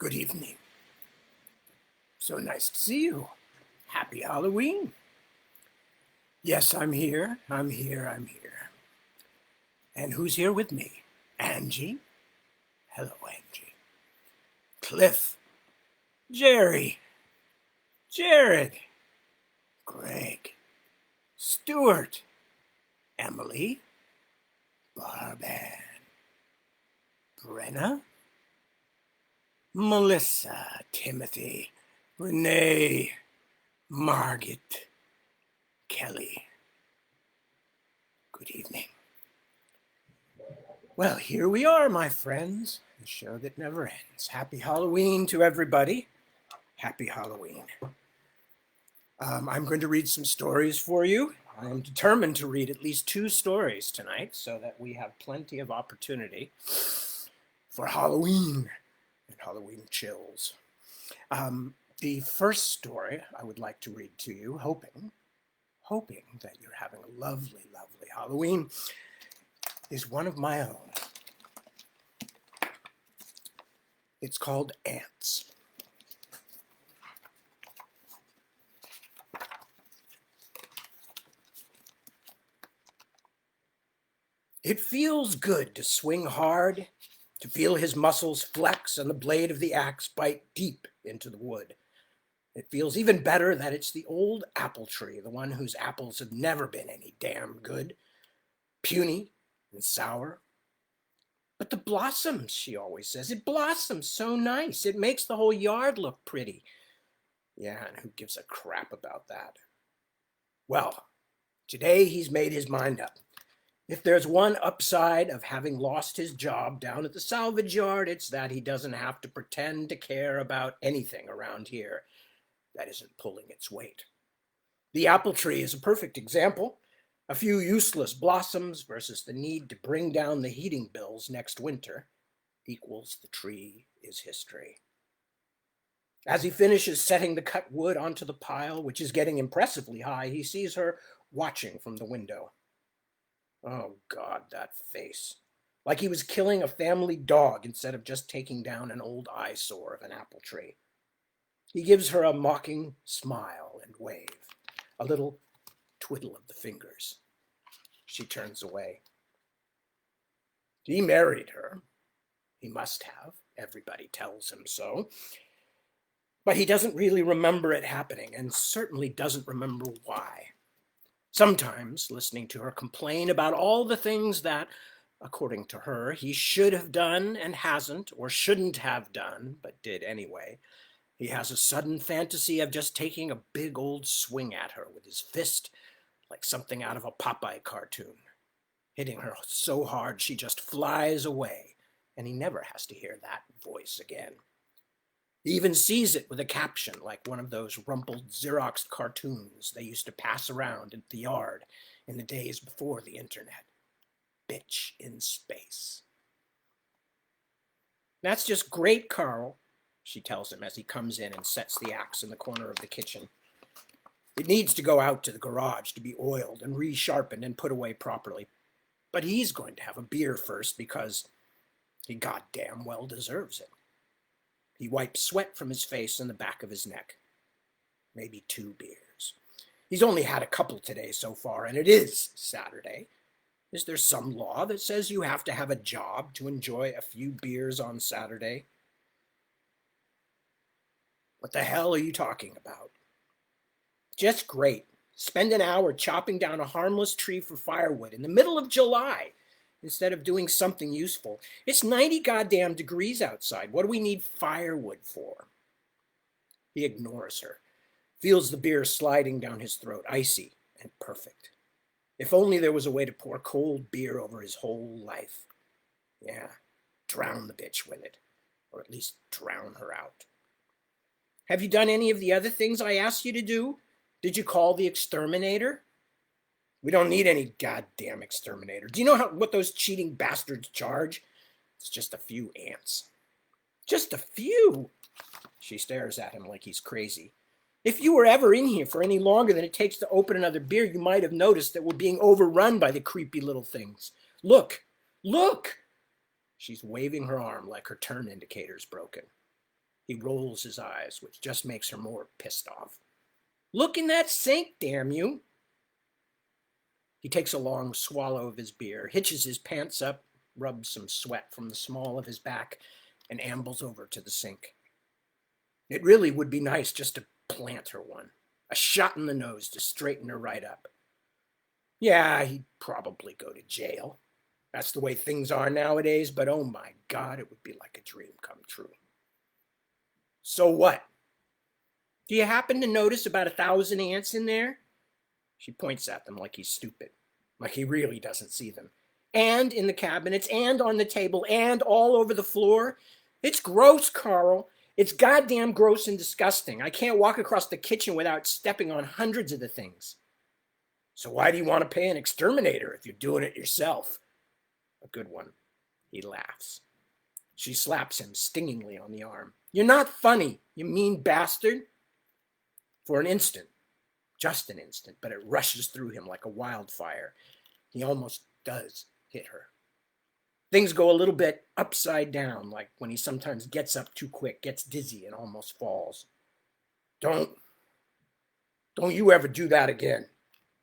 Good evening. So nice to see you. Happy Halloween. Yes, I'm here. I'm here. And who's here with me? Angie. Hello, Angie. Cliff. Jerry. Jared. Greg. Stuart. Emily. Barban. Brenna. Melissa. Timothy. Renee. Margaret. Kelly. Good evening. Well, here we are, my friends. The show that never ends. Happy Halloween to everybody. Happy Halloween. I'm going to read some stories for you. I am determined to read at least 2 stories tonight so that we have plenty of opportunity for Halloween and Halloween chills. The first story I would like to read to you, hoping that you're having a lovely, lovely Halloween, is one of my own. It's called Ants. It feels good to swing hard, to feel his muscles flex and the blade of the axe bite deep into the wood. It feels even better that it's the old apple tree, the one whose apples have never been any damn good, puny and sour. But the blossoms, she always says, it blossoms so nice. It makes the whole yard look pretty. Yeah, and who gives a crap about that? Well, today he's made his mind up. If there's one upside of having lost his job down at the salvage yard, it's that he doesn't have to pretend to care about anything around here that isn't pulling its weight. The apple tree is a perfect example. A few useless blossoms versus the need to bring down the heating bills next winter equals the tree is history. As he finishes setting the cut wood onto the pile, which is getting impressively high, he sees her watching from the window. Oh, God, that face. Like he was killing a family dog instead of just taking down an old eyesore of an apple tree. He gives her a mocking smile and wave, a little twiddle of the fingers. She turns away. He married her. He must have. Everybody tells him so. But he doesn't really remember it happening, and certainly doesn't remember why. Sometimes, listening to her complain about all the things that, according to her, he should have done and hasn't, or shouldn't have done, but did anyway, he has a sudden fantasy of just taking a big old swing at her with his fist, like something out of a Popeye cartoon, hitting her so hard she just flies away, and he never has to hear that voice again. He even sees it with a caption like one of those rumpled Xerox cartoons they used to pass around at the yard in the days before the internet. Bitch in space. That's just great, Carl, she tells him as he comes in and sets the axe in the corner of the kitchen. It needs to go out to the garage to be oiled and resharpened and put away properly. But he's going to have a beer first because he goddamn well deserves it. He wipes sweat from his face and the back of his neck. Maybe 2 beers. He's only had a couple today so far, and it is Saturday. Is there some law that says you have to have a job to enjoy a few beers on Saturday? What the hell are you talking about? Just great. Spend an hour chopping down a harmless tree for firewood in the middle of July instead of doing something useful. It's 90 goddamn degrees outside. What do we need firewood for? He ignores her, feels the beer sliding down his throat, icy and perfect. If only there was a way to pour cold beer over his whole life. Yeah, drown the bitch with it, or at least drown her out. Have you done any of the other things I asked you to do? Did you call the exterminator? We don't need any goddamn exterminator. Do you know what those cheating bastards charge? It's just a few ants. Just a few? She stares at him like he's crazy. If you were ever in here for any longer than it takes to open another beer, you might have noticed that we're being overrun by the creepy little things. Look! She's waving her arm like her turn indicator's broken. He rolls his eyes, which just makes her more pissed off. Look in that sink, damn you. He takes a long swallow of his beer, hitches his pants up, rubs some sweat from the small of his back, and ambles over to the sink. It really would be nice just to plant her one. A shot in the nose to straighten her right up. Yeah, he'd probably go to jail. That's the way things are nowadays, but oh my God, it would be like a dream come true. So what? Do you happen to notice about 1,000 ants in there? She points at them like he's stupid, like he really doesn't see them. And in the cabinets, and on the table, and all over the floor. It's gross, Carl. It's goddamn gross and disgusting. I can't walk across the kitchen without stepping on hundreds of the things. So why do you want to pay an exterminator if you're doing it yourself? A good one. He laughs. She slaps him stingingly on the arm. You're not funny, you mean bastard. For an instant, just an instant, but it rushes through him like a wildfire. He almost does hit her. Things go a little bit upside down, like when he sometimes gets up too quick, gets dizzy, and almost falls. Don't you ever do that again,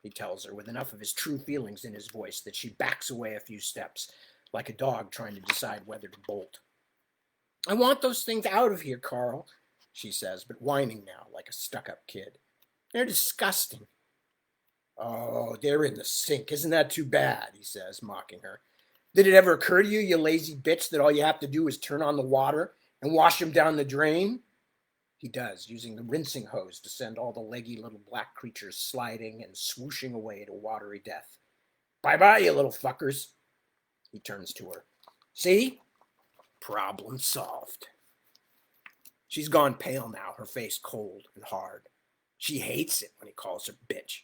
he tells her with enough of his true feelings in his voice that she backs away a few steps, like a dog trying to decide whether to bolt. I want those things out of here, Carl, she says, but whining now like a stuck-up kid. They're disgusting. Oh, they're in the sink. Isn't that too bad, he says, mocking her. Did it ever occur to you, you lazy bitch, that all you have to do is turn on the water and wash them down the drain? He does, using the rinsing hose to send all the leggy little black creatures sliding and swooshing away to watery death. Bye-bye, you little fuckers. He turns to her. See? Problem solved. She's gone pale now, her face cold and hard. She hates it when he calls her bitch,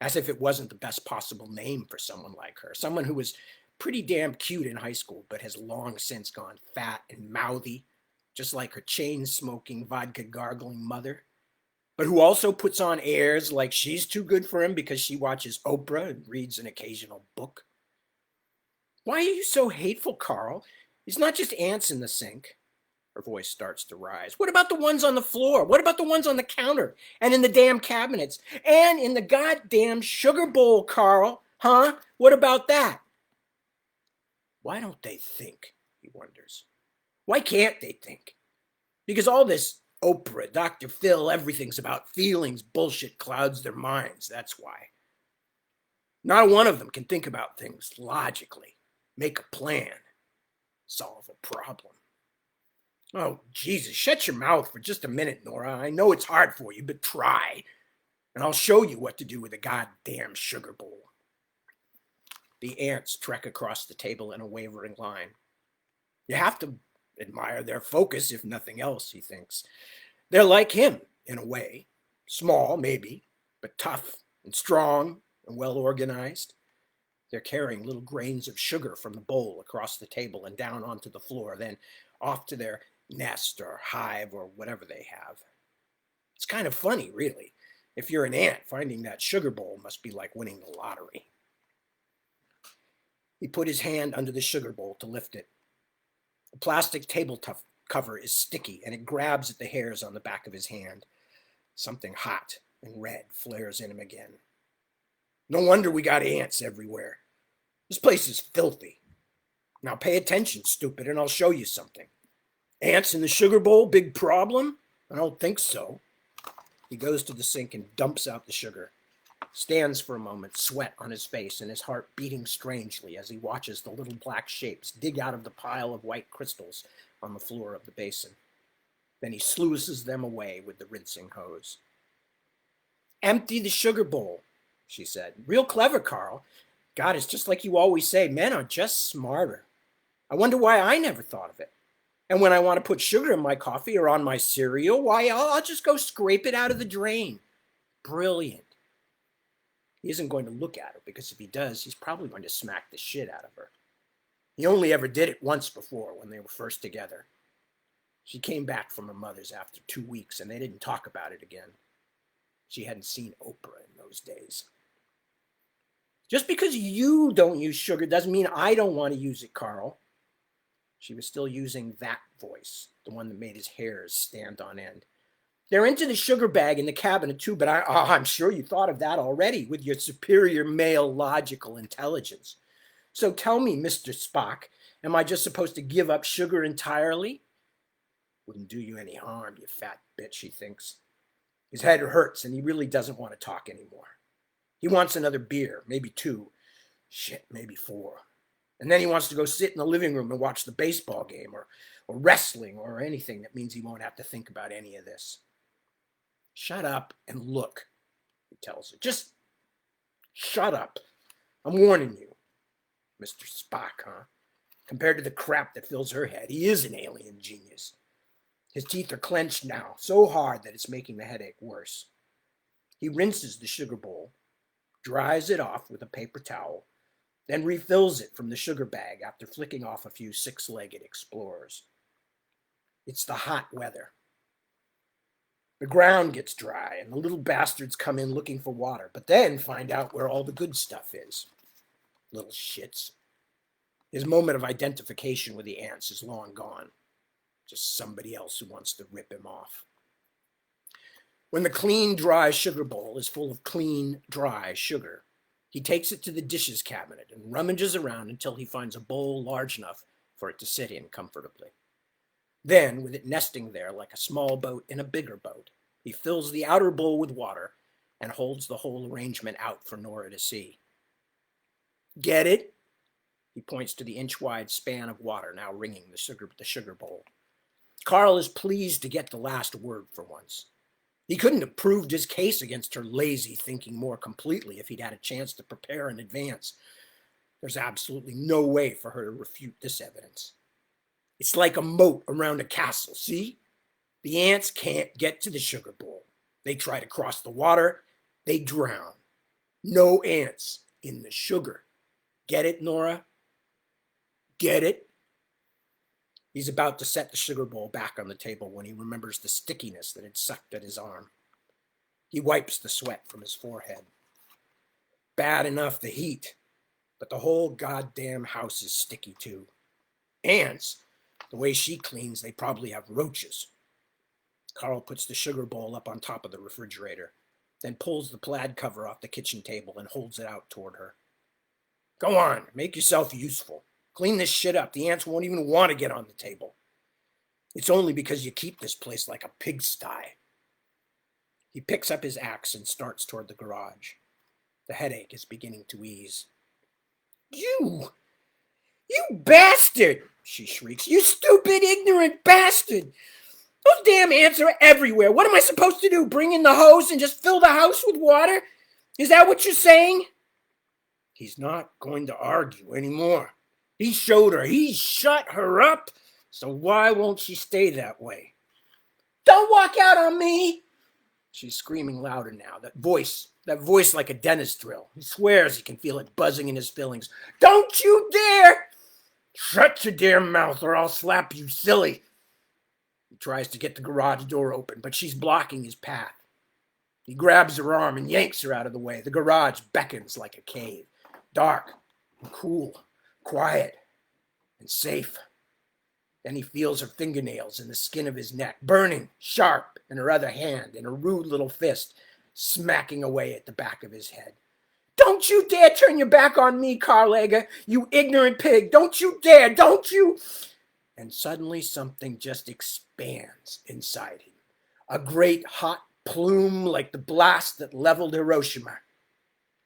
as if it wasn't the best possible name for someone like her, someone who was pretty damn cute in high school, but has long since gone fat and mouthy, just like her chain-smoking, vodka-gargling mother, but who also puts on airs like she's too good for him because she watches Oprah and reads an occasional book. Why are you so hateful, Carl? It's not just ants in the sink. Her voice starts to rise. What about the ones on the floor? What about the ones on the counter and in the damn cabinets and in the goddamn sugar bowl, Carl? Huh? What about that? Why don't they think? He wonders. Why can't they think? Because all this Oprah, Dr. Phil, everything's about feelings bullshit clouds their minds. That's why. Not one of them can think about things logically, make a plan, solve a problem. Oh, Jesus, shut your mouth for just a minute, Nora. I know it's hard for you, but try. And I'll show you what to do with a goddamn sugar bowl. The ants trek across the table in a wavering line. You have to admire their focus, if nothing else, he thinks. They're like him, in a way. Small, maybe, but tough and strong and well organized. They're carrying little grains of sugar from the bowl across the table and down onto the floor, then off to their nest or hive or whatever they have. It's kind of funny, really. If you're an ant, finding that sugar bowl must be like winning the lottery. He put his hand under the sugar bowl to lift it. The plastic table cover is sticky, and it grabs at the hairs on the back of his hand. Something hot and red flares in him again. No wonder we got ants everywhere. This place is filthy. Now pay attention, stupid, and I'll show you something. Ants in the sugar bowl, big problem? I don't think so. He goes to the sink and dumps out the sugar. Stands for a moment, sweat on his face and his heart beating strangely as he watches the little black shapes dig out of the pile of white crystals on the floor of the basin. Then he sluices them away with the rinsing hose. Empty the sugar bowl, she said. Real clever, Carl. God, it's just like you always say, men are just smarter. I wonder why I never thought of it. And when I want to put sugar in my coffee or on my cereal, why, I'll just go scrape it out of the drain. Brilliant. He isn't going to look at her because if he does, he's probably going to smack the shit out of her. He only ever did it once before when they were first together. She came back from her mother's after 2 weeks and they didn't talk about it again. She hadn't seen Oprah in those days. Just because you don't use sugar doesn't mean I don't want to use it, Carl. She was still using that voice, the one that made his hairs stand on end. They're into the sugar bag in the cabinet too, but I'm sure you thought of that already with your superior male logical intelligence. So tell me, Mr. Spock, am I just supposed to give up sugar entirely? Wouldn't do you any harm, you fat bitch, he thinks. His head hurts and he really doesn't want to talk anymore. He wants another beer, maybe 2. Shit, maybe 4. And then he wants to go sit in the living room and watch the baseball game or wrestling or anything that means he won't have to think about any of this. Shut up and look, he tells her. Just shut up. I'm warning you. Mr. Spock, huh? Compared to the crap that fills her head, he is an alien genius. His teeth are clenched now, so hard that it's making the headache worse. He rinses the sugar bowl, dries it off with a paper towel, then refills it from the sugar bag after flicking off a few 6-legged explorers. It's the hot weather. The ground gets dry and the little bastards come in looking for water, but then find out where all the good stuff is. Little shits. His moment of identification with the ants is long gone. Just somebody else who wants to rip him off. When the clean, dry sugar bowl is full of clean, dry sugar, he takes it to the dishes cabinet and rummages around until he finds a bowl large enough for it to sit in comfortably. Then, with it nesting there like a small boat in a bigger boat, he fills the outer bowl with water and holds the whole arrangement out for Nora to see. Get it? He points to the inch-wide span of water now ringing the sugar bowl. Carl is pleased to get the last word for once. He couldn't have proved his case against her lazy thinking more completely if he'd had a chance to prepare in advance. There's absolutely no way for her to refute this evidence. It's like a moat around a castle, see? The ants can't get to the sugar bowl. They try to cross the water, they drown. No ants in the sugar. Get it, Nora? Get it? He's about to set the sugar bowl back on the table when he remembers the stickiness that had sucked at his arm. He wipes the sweat from his forehead. Bad enough the heat, but the whole goddamn house is sticky too. Ants, the way she cleans, they probably have roaches. Carl puts the sugar bowl up on top of the refrigerator, then pulls the plaid cover off the kitchen table and holds it out toward her. Go on, make yourself useful. Clean this shit up. The ants won't even want to get on the table. It's only because you keep this place like a pigsty. He picks up his axe and starts toward the garage. The headache is beginning to ease. You bastard, she shrieks. You stupid, ignorant bastard. Those damn ants are everywhere. What am I supposed to do? Bring in the hose and just fill the house with water? Is that what you're saying? He's not going to argue anymore. He showed her. He shut her up. So why won't she stay that way? Don't walk out on me. She's screaming louder now. That voice like a dentist drill. He swears he can feel it buzzing in his fillings. Don't you dare. Shut your damn mouth or I'll slap you silly. He tries to get the garage door open, but she's blocking his path. He grabs her arm and yanks her out of the way. The garage beckons like a cave. Dark and cool. Quiet and safe. Then he feels her fingernails in the skin of his neck, burning, sharp in her other hand, in a rude little fist, smacking away at the back of his head. Don't you dare turn your back on me, Carl Egger, you ignorant pig. Don't you dare, don't you? And suddenly something just expands inside him. A great hot plume like the blast that leveled Hiroshima.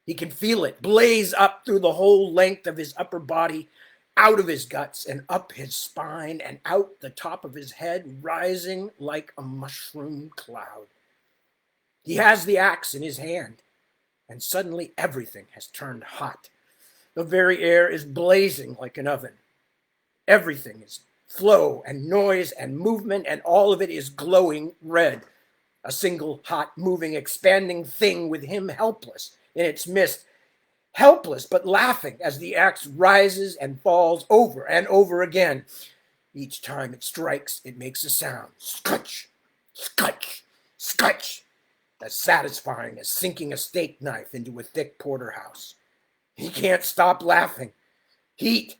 He can feel it blaze up through the whole length of his upper body, out of his guts and up his spine and out the top of his head, rising like a mushroom cloud. He has the axe in his hand, and suddenly everything has turned hot. The very air is blazing like an oven. Everything is flow and noise and movement, and all of it is glowing red. A single hot, moving, expanding thing with him helpless in its midst, helpless but laughing as the axe rises and falls over and over again. Each time it strikes, it makes a sound. Scutch, scutch, scutch, as satisfying as sinking a steak knife into a thick porterhouse. He can't stop laughing. Heat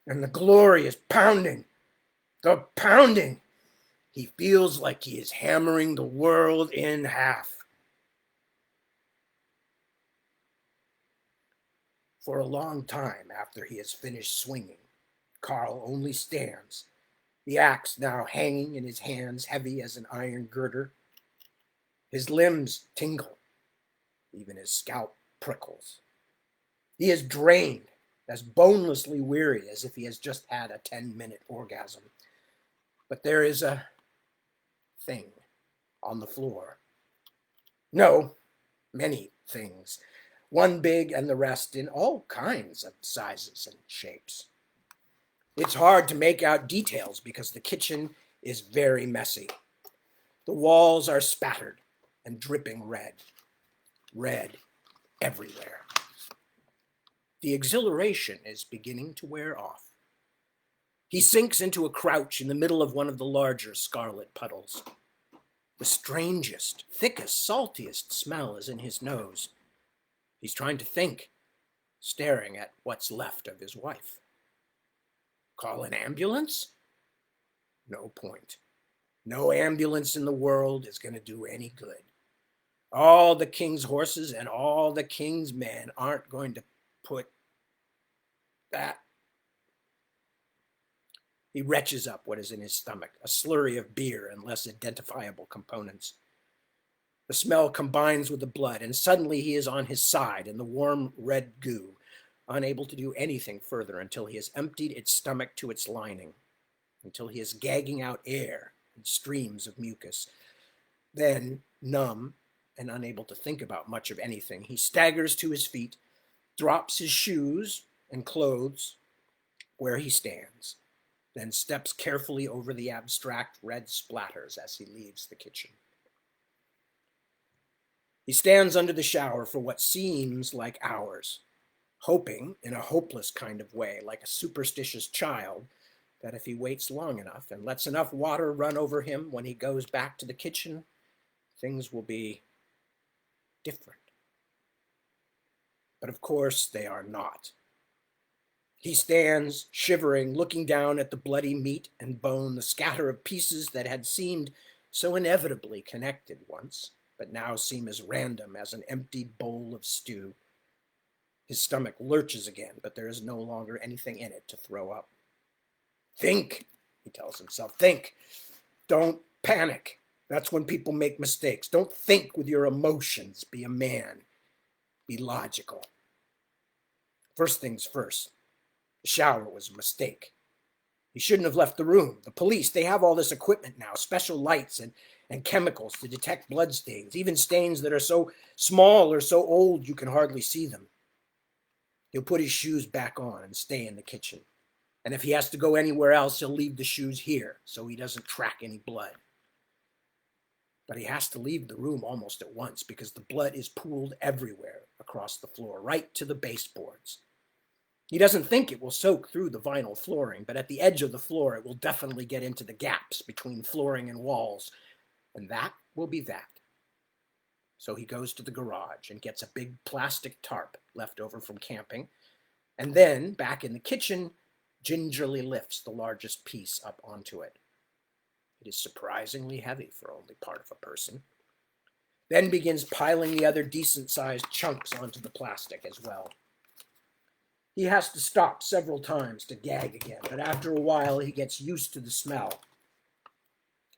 and the glory is pounding. The pounding! He feels like he is hammering the world in half. For a long time after he has finished swinging, Carl only stands, the axe now hanging in his hands heavy as an iron girder. His limbs tingle, even his scalp prickles. He is drained, as bonelessly weary as if he has just had a 10-minute orgasm. But there is a thing on the floor. No, many things. One big and the rest in all kinds of sizes and shapes. It's hard to make out details because the kitchen is very messy. The walls are spattered and dripping red. Red everywhere. The exhilaration is beginning to wear off. He sinks into a crouch in the middle of one of the larger scarlet puddles. The strangest, thickest, saltiest smell is in his nose. He's trying to think, staring at what's left of his wife. Call an ambulance? No point. No ambulance in the world is going to do any good. All the king's horses and all the king's men aren't going to put that. He retches up what is in his stomach, a slurry of beer and less identifiable components. The smell combines with the blood, and suddenly he is on his side in the warm red goo, unable to do anything further until he has emptied its stomach to its lining, until he is gagging out air and streams of mucus. Then, numb and unable to think about much of anything, he staggers to his feet, drops his shoes and clothes where he stands, then steps carefully over the abstract red splatters as he leaves the kitchen. He stands under the shower for what seems like hours, hoping in a hopeless kind of way, like a superstitious child, that if he waits long enough and lets enough water run over him when he goes back to the kitchen, things will be different. But of course they are not. He stands, shivering, looking down at the bloody meat and bone, the scatter of pieces that had seemed so inevitably connected once, but now seem as random as an emptied bowl of stew. His stomach lurches again, but there is no longer anything in it to throw up. Think, he tells himself, think. Don't panic. That's when people make mistakes. Don't think with your emotions. Be a man. Be logical. First things first, the shower was a mistake. He shouldn't have left the room. The police, they have all this equipment now, special lights and chemicals to detect bloodstains, even stains that are so small or so old you can hardly see them. He'll put his shoes back on and stay in the kitchen. And if he has to go anywhere else, he'll leave the shoes here so he doesn't track any blood. But he has to leave the room almost at once because the blood is pooled everywhere across the floor, right to the baseboards. He doesn't think it will soak through the vinyl flooring, but at the edge of the floor, it will definitely get into the gaps between flooring and walls, and that will be that. So he goes to the garage and gets a big plastic tarp left over from camping, and then, back in the kitchen, gingerly lifts the largest piece up onto it. It is surprisingly heavy for only part of a person. Then begins piling the other decent-sized chunks onto the plastic as well. He has to stop several times to gag again, but after a while he gets used to the smell,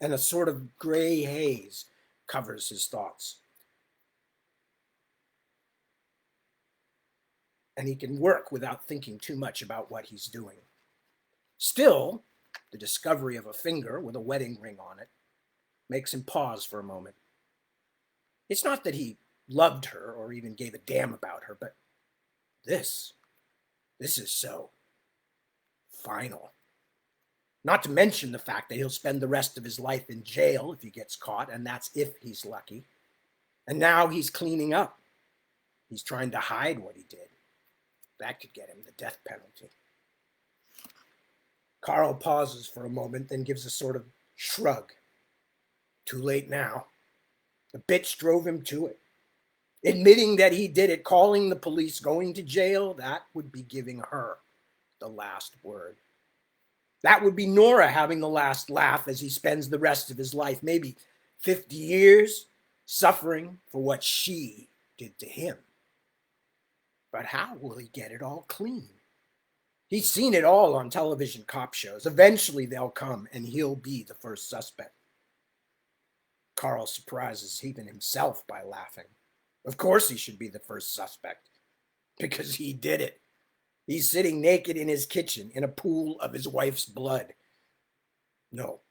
and a sort of gray haze covers his thoughts. And he can work without thinking too much about what he's doing. Still, the discovery of a finger with a wedding ring on it makes him pause for a moment. It's not that he loved her or even gave a damn about her, but this is so final. Not to mention the fact that he'll spend the rest of his life in jail if he gets caught, and that's if he's lucky. And now he's cleaning up. He's trying to hide what he did. That could get him the death penalty. Carl pauses for a moment, then gives a sort of shrug. Too late now. The bitch drove him to it. Admitting that he did it, calling the police, going to jail, that would be giving her the last word. That would be Nora having the last laugh as he spends the rest of his life, maybe 50 years, suffering for what she did to him. But how will he get it all clean? He's seen it all on television cop shows. Eventually they'll come and he'll be the first suspect. Carl surprises even himself by laughing. Of course he should be the first suspect, because he did it. He's sitting naked in his kitchen in a pool of his wife's blood. No,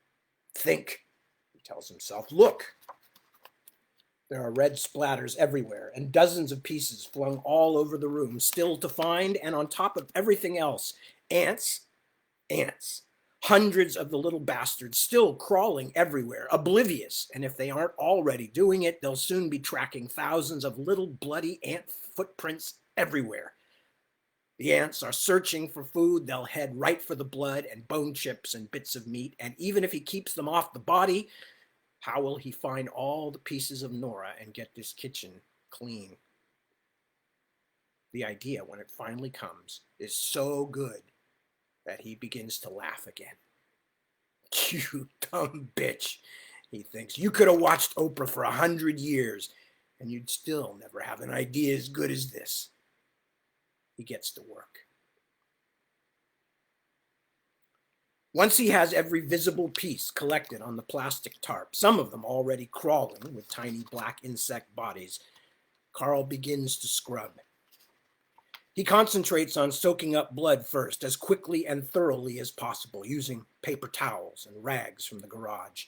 think, he tells himself. Look. There are red splatters everywhere and dozens of pieces flung all over the room, still to find, and on top of everything else, ants. Hundreds of the little bastards still crawling everywhere, oblivious, and if they aren't already doing it, they'll soon be tracking thousands of little bloody ant footprints everywhere. The ants are searching for food. They'll head right for the blood and bone chips and bits of meat, and even if he keeps them off the body, how will he find all the pieces of Nora and get this kitchen clean? The idea, when it finally comes, is so good that he begins to laugh again. You dumb bitch, he thinks. You could have watched Oprah for 100 years and you'd still never have an idea as good as this. He gets to work. Once he has every visible piece collected on the plastic tarp, some of them already crawling with tiny black insect bodies, Carl begins to scrub. He concentrates on soaking up blood first, as quickly and thoroughly as possible, using paper towels and rags from the garage.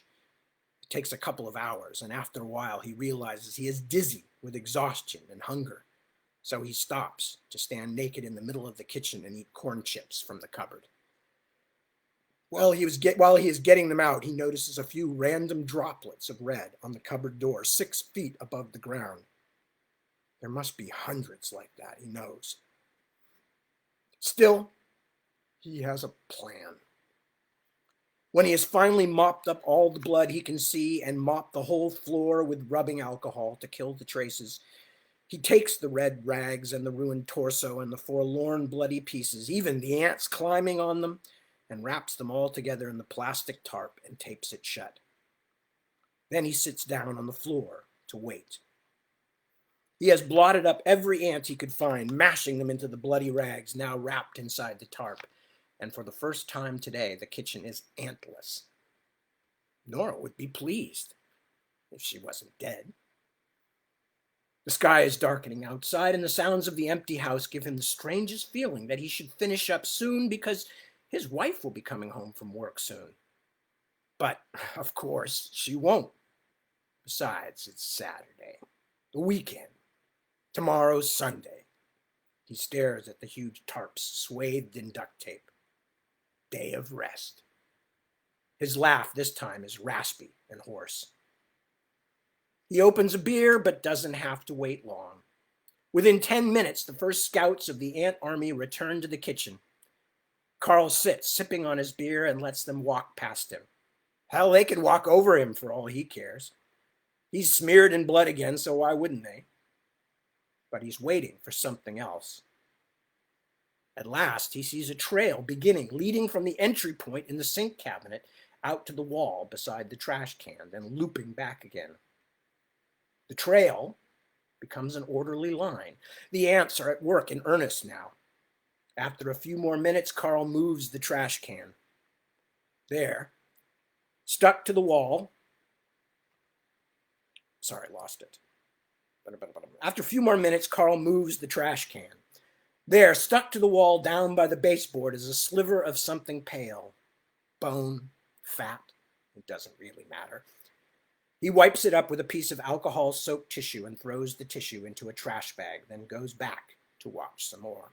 It takes a couple of hours, and after a while he realizes he is dizzy with exhaustion and hunger, so he stops to stand naked in the middle of the kitchen and eat corn chips from the cupboard. While he is getting them out, he notices a few random droplets of red on the cupboard door, 6 feet above the ground. There must be hundreds like that, he knows. Still, he has a plan. When he has finally mopped up all the blood he can see and mopped the whole floor with rubbing alcohol to kill the traces, he takes the red rags and the ruined torso and the forlorn bloody pieces, even the ants climbing on them, and wraps them all together in the plastic tarp and tapes it shut. Then he sits down on the floor to wait. He has blotted up every ant he could find, mashing them into the bloody rags now wrapped inside the tarp, and for the first time today, the kitchen is antless. Nora would be pleased if she wasn't dead. The sky is darkening outside, and the sounds of the empty house give him the strangest feeling that he should finish up soon because his wife will be coming home from work soon. But, of course, she won't. Besides, it's Saturday, the weekend. Tomorrow's Sunday. He stares at the huge tarps swathed in duct tape. Day of rest. His laugh this time is raspy and hoarse. He opens a beer, but doesn't have to wait long. Within 10 minutes, the first scouts of the ant army return to the kitchen. Carl sits, sipping on his beer, and lets them walk past him. Hell, they could walk over him for all he cares. He's smeared in blood again, so why wouldn't they? But he's waiting for something else. At last, he sees a trail leading from the entry point in the sink cabinet out to the wall beside the trash can, then looping back again. The trail becomes an orderly line. The ants are at work in earnest now. After a few more minutes, Carl moves the trash can. There, stuck to the wall. Sorry, lost it. After a few more minutes, Carl moves the trash can. There, stuck to the wall down by the baseboard, is a sliver of something pale. Bone, fat, it doesn't really matter. He wipes it up with a piece of alcohol-soaked tissue and throws the tissue into a trash bag, then goes back to watch some more.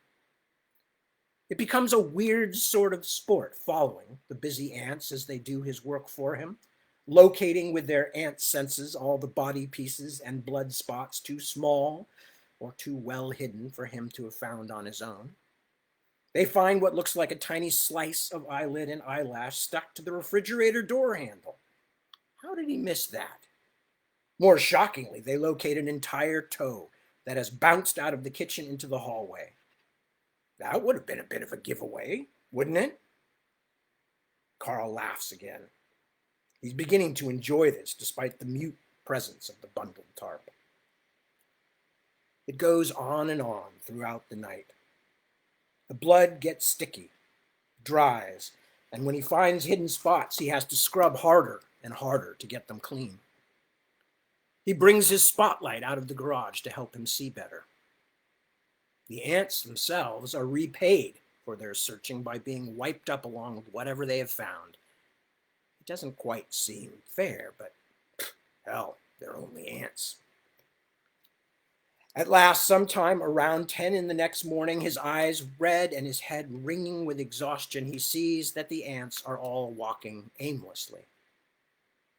It becomes a weird sort of sport, following the busy ants as they do his work for him, locating with their ant senses all the body pieces and blood spots too small or too well hidden for him to have found on his own. They find what looks like a tiny slice of eyelid and eyelash stuck to the refrigerator door handle. How did he miss that? More shockingly, they locate an entire toe that has bounced out of the kitchen into the hallway. That would have been a bit of a giveaway, wouldn't it? Carl laughs again. He's beginning to enjoy this despite the mute presence of the bundled tarp. It goes on and on throughout the night. The blood gets sticky, dries, and when he finds hidden spots, he has to scrub harder and harder to get them clean. He brings his spotlight out of the garage to help him see better. The ants themselves are repaid for their searching by being wiped up along with whatever they have found. It doesn't quite seem fair, but hell, they're only ants. At last, sometime around 10 in the next morning, his eyes red and his head ringing with exhaustion, he sees that the ants are all walking aimlessly.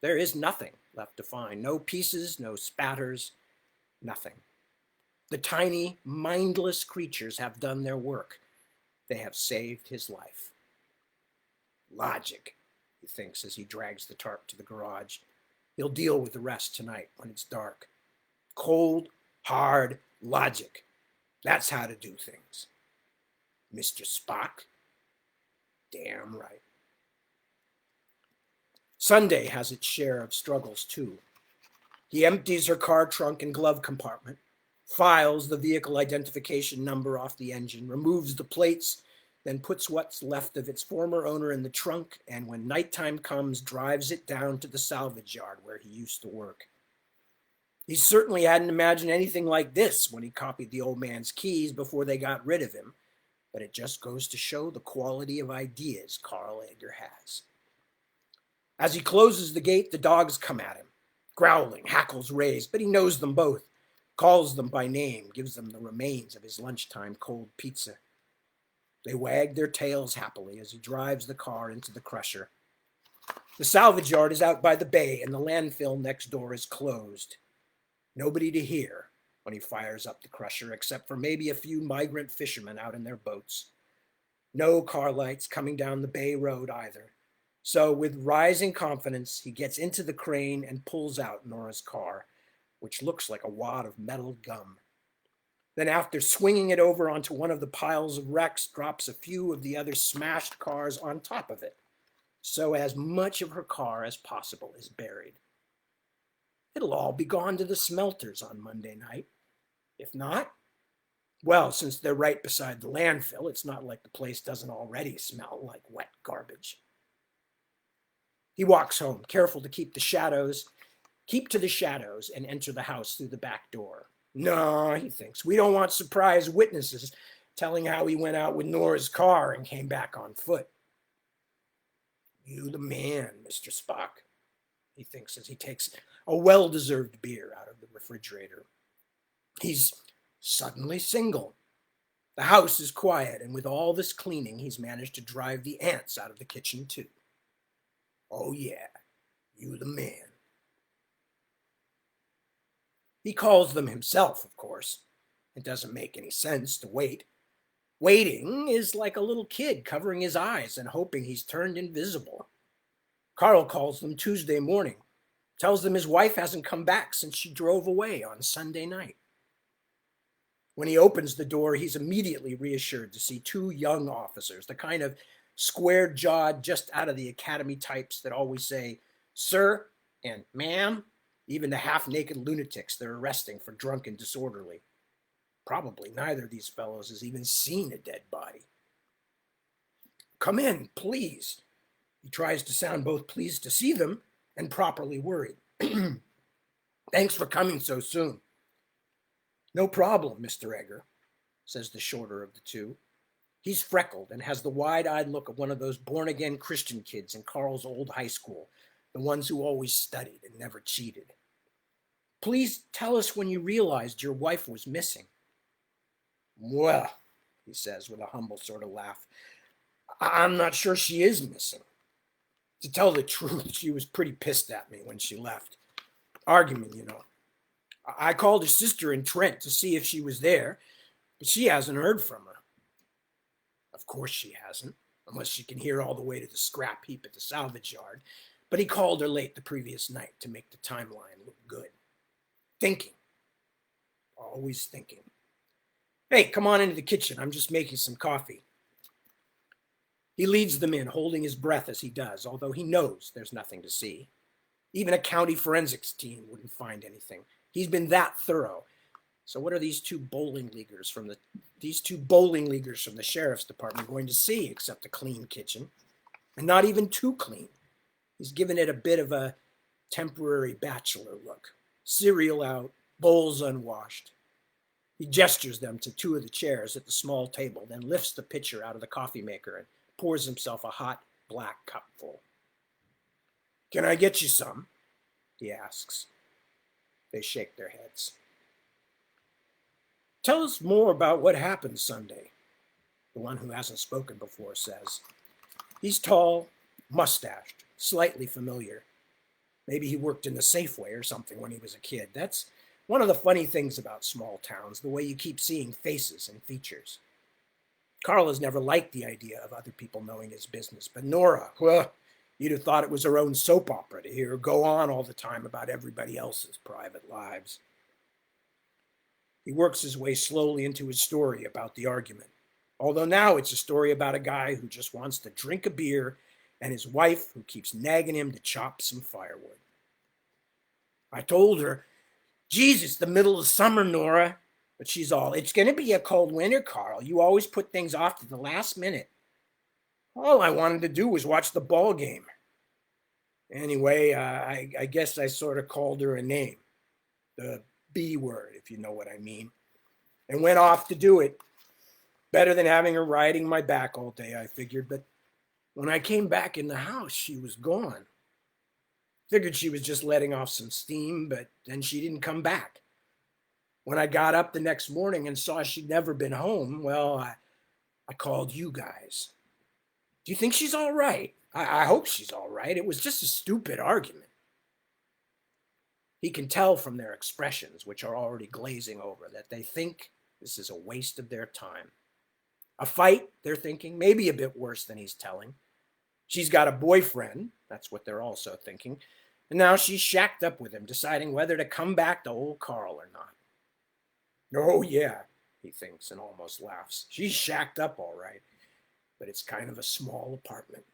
There is nothing left to find. No pieces, no spatters, nothing. The tiny, mindless creatures have done their work. They have saved his life. Logic, he thinks as he drags the tarp to the garage. He'll deal with the rest tonight when it's dark. Cold, hard logic. That's how to do things. Mr. Spock? Damn right. Sunday has its share of struggles, too. He empties her car trunk and glove compartment, files the vehicle identification number off the engine, removes the plates, then puts what's left of its former owner in the trunk, and when nighttime comes, drives it down to the salvage yard where he used to work. He certainly hadn't imagined anything like this when he copied the old man's keys before they got rid of him, but it just goes to show the quality of ideas Carl Edgar has. As he closes the gate, the dogs come at him, growling, hackles raised, but he knows them both, calls them by name, gives them the remains of his lunchtime cold pizza. They wag their tails happily as he drives the car into the crusher. The salvage yard is out by the bay, and the landfill next door is closed. Nobody to hear when he fires up the crusher, except for maybe a few migrant fishermen out in their boats. No car lights coming down the bay road either. So with rising confidence, he gets into the crane and pulls out Nora's car, which looks like a wad of metal gum. Then after swinging it over onto one of the piles of wrecks, drops a few of the other smashed cars on top of it, so as much of her car as possible is buried. It'll all be gone to the smelters on Monday night. If not, well, since they're right beside the landfill, it's not like the place doesn't already smell like wet garbage. He walks home, careful to keep to the shadows and enter the house through the back door. No, he thinks, we don't want surprise witnesses telling how he went out with Nora's car and came back on foot. You the man, Mr. Spock, he thinks as he takes a well-deserved beer out of the refrigerator. He's suddenly single. The house is quiet, and with all this cleaning, he's managed to drive the ants out of the kitchen, too. Oh, yeah, you the man. He calls them himself, of course. It doesn't make any sense to wait. Waiting is like a little kid covering his eyes and hoping he's turned invisible. Carl calls them Tuesday morning, tells them his wife hasn't come back since she drove away on Sunday night. When he opens the door, he's immediately reassured to see two young officers, the kind of square-jawed, just out of the academy types that always say, sir and ma'am, even to half-naked lunatics they're arresting for drunk and disorderly. Probably neither of these fellows has even seen a dead body. Come in, please. He tries to sound both pleased to see them and properly worried. Thanks for coming so soon. No problem, Mr. Egger, says the shorter of the two. He's freckled and has the wide-eyed look of one of those born-again Christian kids in Carl's old high school, the ones who always studied and never cheated. Please tell us when you realized your wife was missing. Well, he says with a humble sort of laugh, I'm not sure she is missing. To tell the truth, she was pretty pissed at me when she left. Argument, you know. I called her sister in Trent to see if she was there, but she hasn't heard from her. Of course she hasn't, unless she can hear all the way to the scrap heap at the salvage yard. But he called her late the previous night to make the timeline look good. Thinking. Always thinking. Hey, come on into the kitchen. I'm just making some coffee. He leads them in, holding his breath as he does, although he knows there's nothing to see. Even a county forensics team wouldn't find anything. He's been that thorough. So what are these two bowling leaguers from the sheriff's department going to see except a clean kitchen? And not even too clean. He's given it a bit of a temporary bachelor look. Cereal out, bowls unwashed. He gestures them to two of the chairs at the small table, then lifts the pitcher out of the coffee maker and pours himself a hot black cupful. "Can I get you some?" he asks. They shake their heads. "Tell us more about what happened Sunday," the one who hasn't spoken before says. He's tall, mustached, slightly familiar. Maybe he worked in the Safeway or something when he was a kid. That's one of the funny things about small towns, the way you keep seeing faces and features. Carl has never liked the idea of other people knowing his business, but Nora, well, you'd have thought it was her own soap opera to hear her go on all the time about everybody else's private lives. He works his way slowly into his story about the argument, although now it's a story about a guy who just wants to drink a beer and his wife who keeps nagging him to chop some firewood. "I told her, 'Geez, it's the middle of summer, Nora.' But she's all, 'It's going to be a cold winter, Carl. You always put things off to the last minute.' All I wanted to do was watch the ball game. Anyway, I guess I sort of called her a name. The B word, if you know what I mean. And went off to do it. Better than having her riding my back all day, I figured. But when I came back in the house, she was gone. Figured she was just letting off some steam, but then she didn't come back. When I got up the next morning and saw she'd never been home, well, I called you guys. Do you think she's all right? I hope she's all right. It was just a stupid argument." He can tell from their expressions, which are already glazing over, that they think this is a waste of their time. A fight, they're thinking, maybe a bit worse than he's telling. She's got a boyfriend, that's what they're also thinking, and now she's shacked up with him, deciding whether to come back to old Carl or not. "Oh, yeah," he thinks and almost laughs. "She's shacked up all right, but it's kind of a small apartment."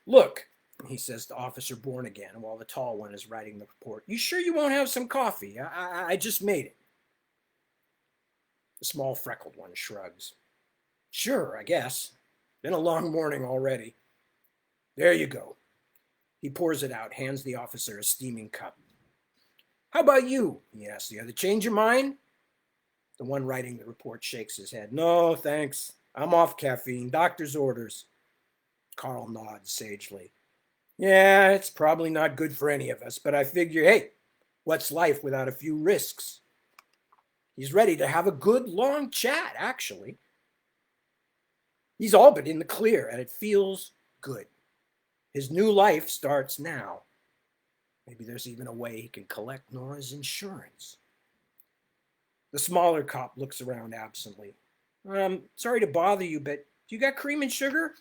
"Look," he says to Officer Bourne again, while the tall one is writing the report, "you sure you won't have some coffee? I just made it." The small freckled one shrugs. "Sure, I guess. Been a long morning already." "There you go." He pours it out, hands the officer a steaming cup. "How about you?" he asks the other. "Change your mind?" The one writing the report shakes his head. "No, thanks. I'm off caffeine. Doctor's orders." Carl nods sagely. "Yeah, it's probably not good for any of us, but I figure, hey, what's life without a few risks?" He's ready to have a good, long chat, actually. He's all but in the clear, and it feels good. His new life starts now. Maybe there's even a way he can collect Nora's insurance. The smaller cop looks around absently. "Sorry to bother you, but do you got cream and sugar?"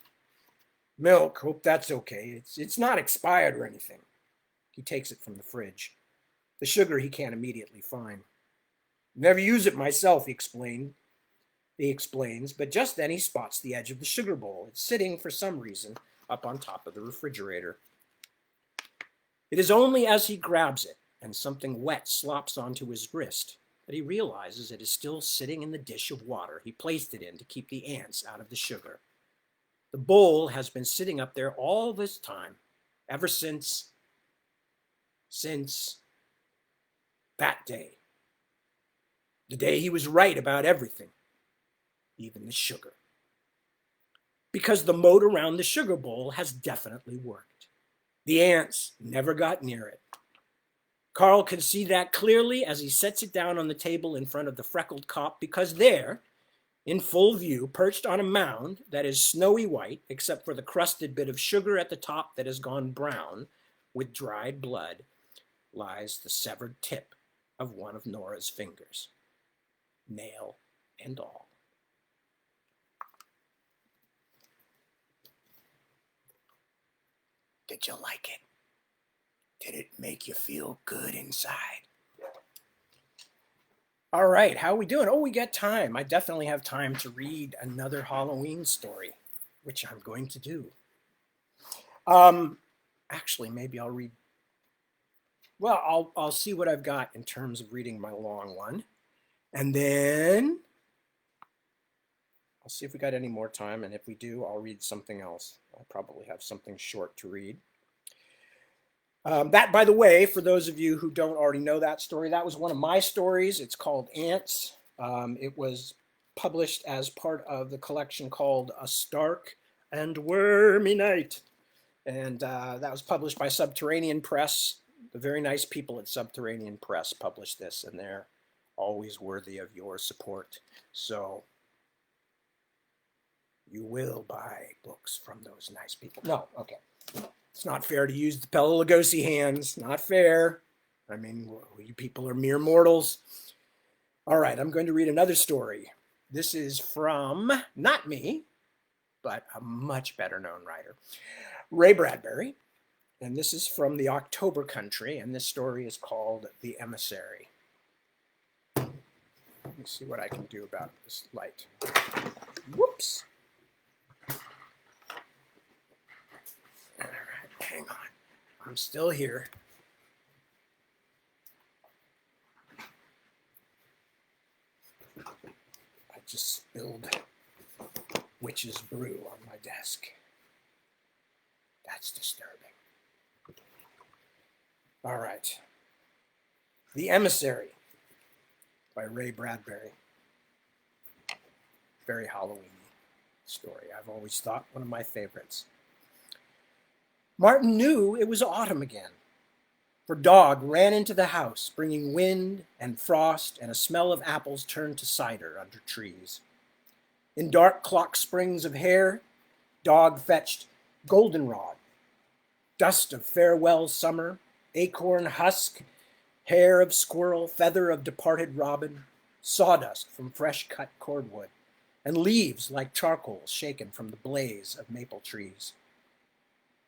"Milk. Hope that's okay. It's not expired or anything." He takes it from the fridge. The sugar he can't immediately find. "Never use it myself," he explains, but just then he spots the edge of the sugar bowl. It's sitting, for some reason, up on top of the refrigerator. It is only as he grabs it and something wet slops onto his wrist that he realizes it is still sitting in the dish of water he placed it in to keep the ants out of the sugar. The bowl has been sitting up there all this time, ever since that day. The day he was right about everything, even the sugar. Because the moat around the sugar bowl has definitely worked. The ants never got near it. Carl can see that clearly as he sets it down on the table in front of the freckled cop, because there, in full view, perched on a mound that is snowy white, except for the crusted bit of sugar at the top that has gone brown with dried blood, lies the severed tip of one of Nora's fingers, nail and all. Did you like it? Did it make you feel good inside? All right, how are we doing? Oh, we got time. I definitely have time to read another Halloween story. which I'm going to do. Actually, maybe I'll read. Well, I'll see what I've got in terms of reading my long one, and then I'll see if we got any more time, and if we do, I'll read something else. I'll probably have something short to read. That, by the way, for those of you who don't already know that story, that was one of my stories. It's called Ants. It was published as part of the collection called A Stark and Wormy Night. And that was published by Subterranean Press. The very nice people at Subterranean Press published this, and they're always worthy of your support. So you will buy books from those nice people. No, okay. It's not fair to use the Bela Lugosi hands. Not fair. I mean, you people are mere mortals. All right, I'm going to read another story. This is from, not me, but a much better known writer, Ray Bradbury. And this is from the October Country, and this story is called The Emissary. Let me see what I can do about this light. Whoops. All right, hang on. I'm still here. I just spilled witch's brew on my desk. That's disturbing. All right. The Emissary by Ray Bradbury. Very Halloween story. I've always thought one of my favorites. Martin knew it was autumn again, for Dog ran into the house, bringing wind and frost and a smell of apples turned to cider under trees. In dark clock springs of hair, Dog fetched goldenrod, dust of farewell summer, acorn husk, hair of squirrel, feather of departed robin, sawdust from fresh-cut cordwood, and leaves like charcoal shaken from the blaze of maple trees.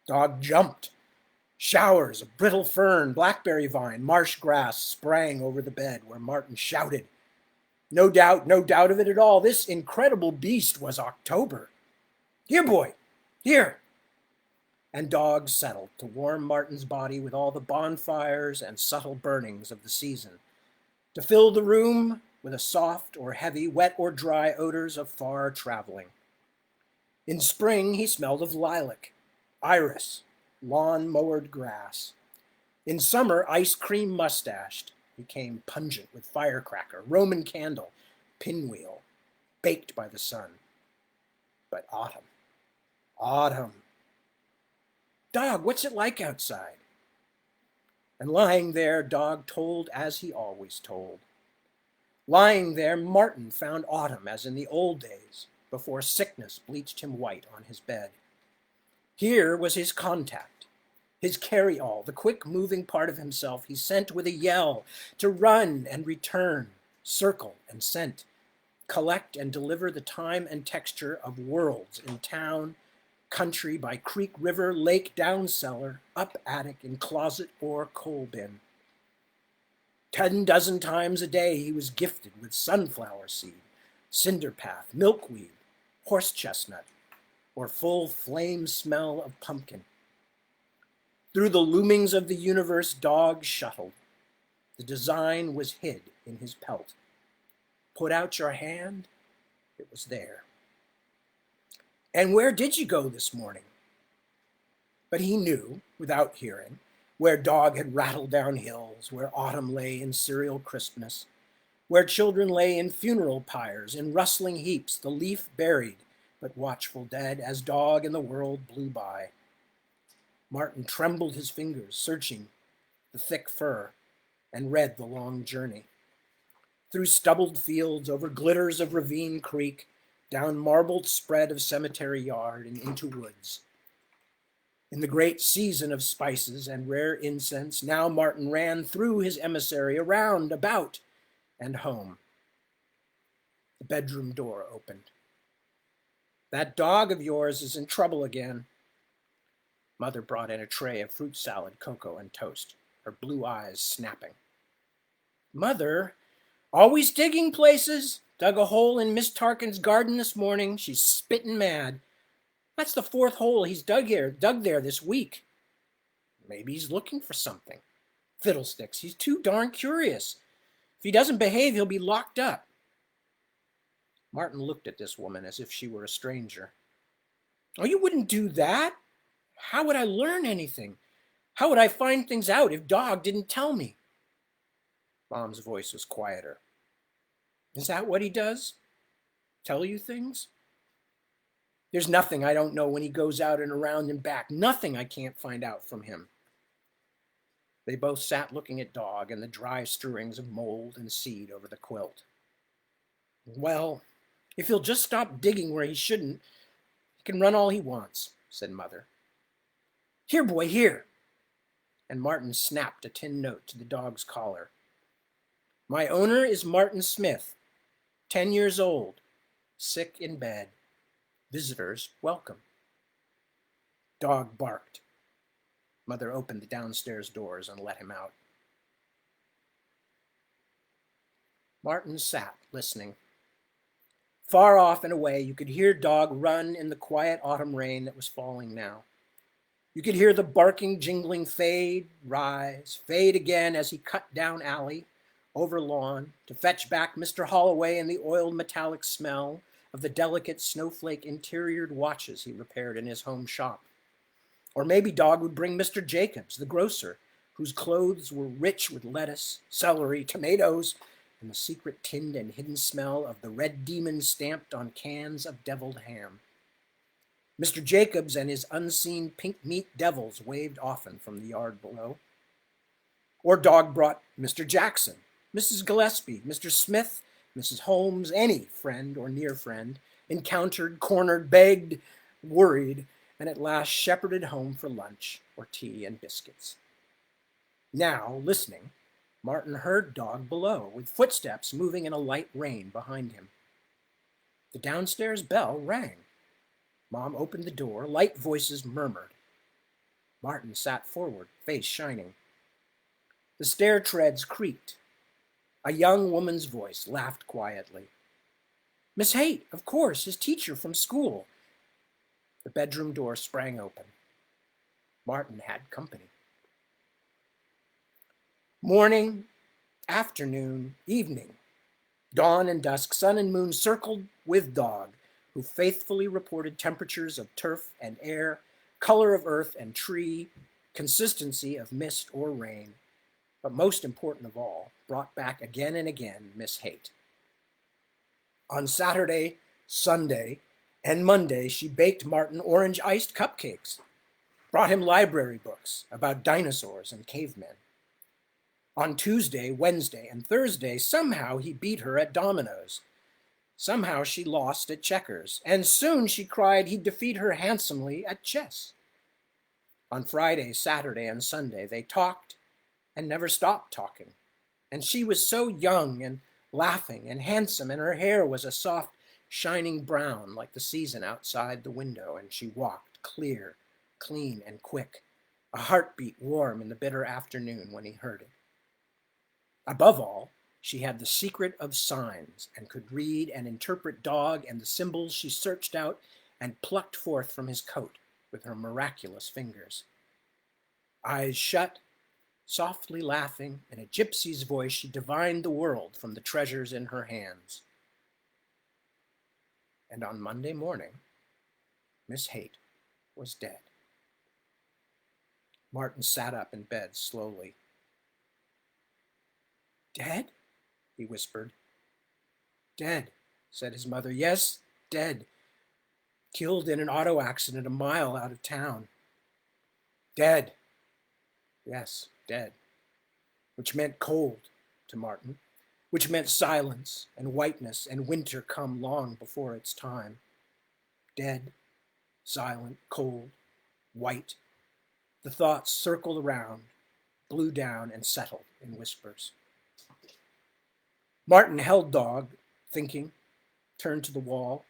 Dog jumped. Showers of brittle fern, blackberry vine, marsh grass sprang over the bed where Martin shouted. No doubt of it at all, this incredible beast was October. Here, boy, here. And Dog settled to warm Martin's body with all the bonfires and subtle burnings of the season, to fill the room with a soft or heavy, wet or dry odors of far traveling. In spring, he smelled of lilac, iris, lawn-mowered grass. In summer, ice cream mustached became pungent with firecracker, Roman candle, pinwheel, baked by the sun. But autumn. Dog, what's it like outside? And lying there, Dog told as he always told. Lying there, Martin found autumn as in the old days, before sickness bleached him white on his bed. Here was his contact, his carry-all, the quick-moving part of himself he sent with a yell to run and return, circle and scent, collect and deliver the time and texture of worlds in town, country, by creek, river, lake, down cellar, up attic, in closet or coal bin. 10 dozen times a day he was gifted with sunflower seed, cinderpath, milkweed, horse chestnut, or full flame smell of pumpkin. Through the loomings of the universe, Dog shuttled. The design was hid in his pelt. Put out your hand, it was there. And where did you go this morning? But he knew, without hearing, where Dog had rattled down hills, where autumn lay in cereal crispness, where children lay in funeral pyres, in rustling heaps, the leaf buried, but watchful dead, as Dog and the world blew by. Martin trembled his fingers, searching the thick fur, and read the long journey. Through stubbled fields, over glitters of ravine creek, down marbled spread of cemetery yard, and into woods. In the great season of spices and rare incense, now Martin ran through his emissary, around, about, and home. The bedroom door opened. That dog of yours is in trouble again. Mother brought in a tray of fruit salad, cocoa, and toast, her blue eyes snapping. Mother, always digging places. Dug a hole in Miss Tarkin's garden this morning. She's spitting mad. That's the fourth hole he's dug there this week. Maybe he's looking for something. Fiddlesticks, he's too darn curious. If he doesn't behave, he'll be locked up. Martin looked at this woman as if she were a stranger. Oh, you wouldn't do that? How would I learn anything? How would I find things out if Dog didn't tell me? Mom's voice was quieter. Is that what he does? Tell you things? There's nothing I don't know when he goes out and around and back. Nothing I can't find out from him. They both sat looking at Dog and the dry strewings of mold and seed over the quilt. Well, if he'll just stop digging where he shouldn't, he can run all he wants, said Mother. Here, boy, here. And Martin snapped a tin note to the dog's collar. My owner is Martin Smith, 10 years old, sick in bed. Visitors welcome. Dog barked. Mother opened the downstairs doors and let him out. Martin sat, listening. Far off and away, you could hear Dog run in the quiet autumn rain that was falling now. You could hear the barking, jingling fade, rise, fade again as he cut down alley, over lawn, to fetch back Mr. Holloway and the oiled metallic smell of the delicate snowflake interiored watches he repaired in his home shop. Or maybe Dog would bring Mr. Jacobs, the grocer, whose clothes were rich with lettuce, celery, tomatoes, and the secret tinned and hidden smell of the red demon stamped on cans of deviled ham. Mr. Jacobs and his unseen pink meat devils waved often from the yard below. Or Dog brought Mr. Jackson, Mrs. Gillespie, Mr. Smith, Mrs. Holmes, any friend or near friend, encountered, cornered, begged, worried, and at last shepherded home for lunch or tea and biscuits. Now, listening, Martin heard Dog below, with footsteps moving in a light rain behind him. The downstairs bell rang. Mom opened the door, light voices murmured. Martin sat forward, face shining. The stair treads creaked. A young woman's voice laughed quietly. Miss Haight, of course, his teacher from school. The bedroom door sprang open. Martin had company. Morning, afternoon, evening, dawn and dusk, sun and moon circled with Dog, who faithfully reported temperatures of turf and air, color of earth and tree, consistency of mist or rain, but most important of all, brought back again and again Miss Haight. On Saturday, Sunday, and Monday, she baked Martin orange iced cupcakes, brought him library books about dinosaurs and cavemen. On Tuesday, Wednesday, and Thursday, somehow he beat her at dominoes. Somehow she lost at checkers, and soon she cried he'd defeat her handsomely at chess. On Friday, Saturday, and Sunday, they talked and never stopped talking. And she was so young and laughing and handsome, and her hair was a soft, shining brown like the season outside the window, and she walked clear, clean, and quick, a heartbeat warm in the bitter afternoon when he heard it. Above all, she had the secret of signs and could read and interpret Dog and the symbols she searched out and plucked forth from his coat with her miraculous fingers. Eyes shut, softly laughing, in a gypsy's voice, she divined the world from the treasures in her hands. And on Monday morning, Miss Haight was dead. Martin sat up in bed slowly. Dead? He whispered. Dead, said his mother. Yes, dead. Killed in an auto accident a mile out of town. Dead. Yes, dead. Which meant cold to Martin, which meant silence and whiteness and winter come long before its time. Dead, silent, cold, white. The thoughts circled around, blew down, and settled in whispers. Martin held Dog, thinking, turned to the wall.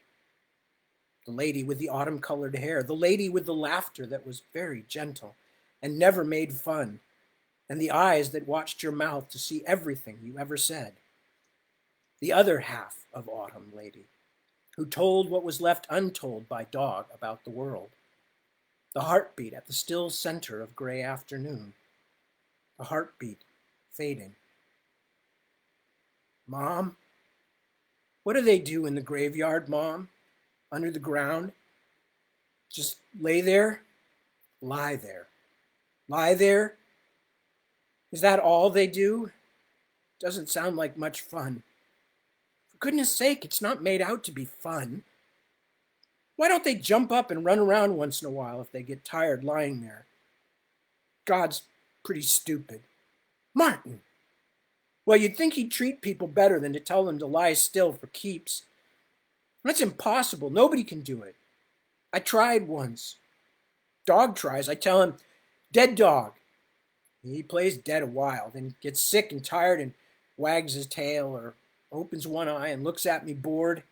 The lady with the autumn-colored hair, the lady with the laughter that was very gentle and never made fun, and the eyes that watched your mouth to see everything you ever said. The other half of Autumn Lady, who told what was left untold by dog about the world. The heartbeat at the still center of gray afternoon. The heartbeat fading. Mom? What do they do in the graveyard, Mom? Under the ground? Just lay there? Lie there. Lie there? Is that all they do? Doesn't sound like much fun. For goodness sake, it's not made out to be fun. Why don't they jump up and run around once in a while if they get tired lying there? God's pretty stupid. Martin! Well, you'd think he'd treat people better than to tell them to lie still for keeps. That's impossible. Nobody can do it. I tried once. Dog tries. I tell him, dead dog. He plays dead a while, then gets sick and tired and wags his tail or opens one eye and looks at me bored.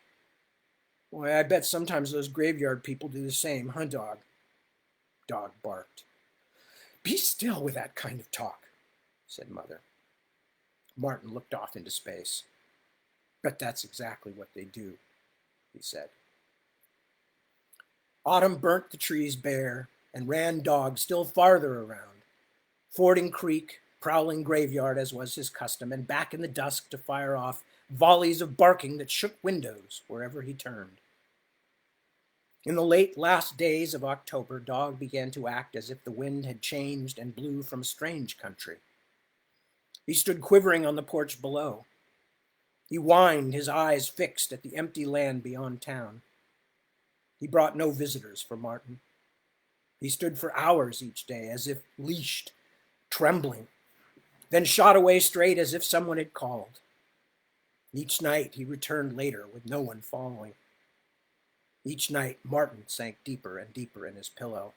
Boy, I bet sometimes those graveyard people do the same, huh, dog? Dog barked. Be still with that kind of talk, said Mother. Martin looked off into space. But that's exactly what they do, he said. Autumn burnt the trees bare and ran Dog still farther around, fording creek, prowling graveyard as was his custom, and back in the dusk to fire off volleys of barking that shook windows wherever he turned. In the late last days of October, Dog began to act as if the wind had changed and blew from a strange country. He stood quivering on the porch below. He whined, his eyes fixed at the empty land beyond town. He brought no visitors for Martin. He stood for hours each day as if leashed, trembling, then shot away straight as if someone had called. Each night he returned later with no one following. Each night Martin sank deeper and deeper in his pillow.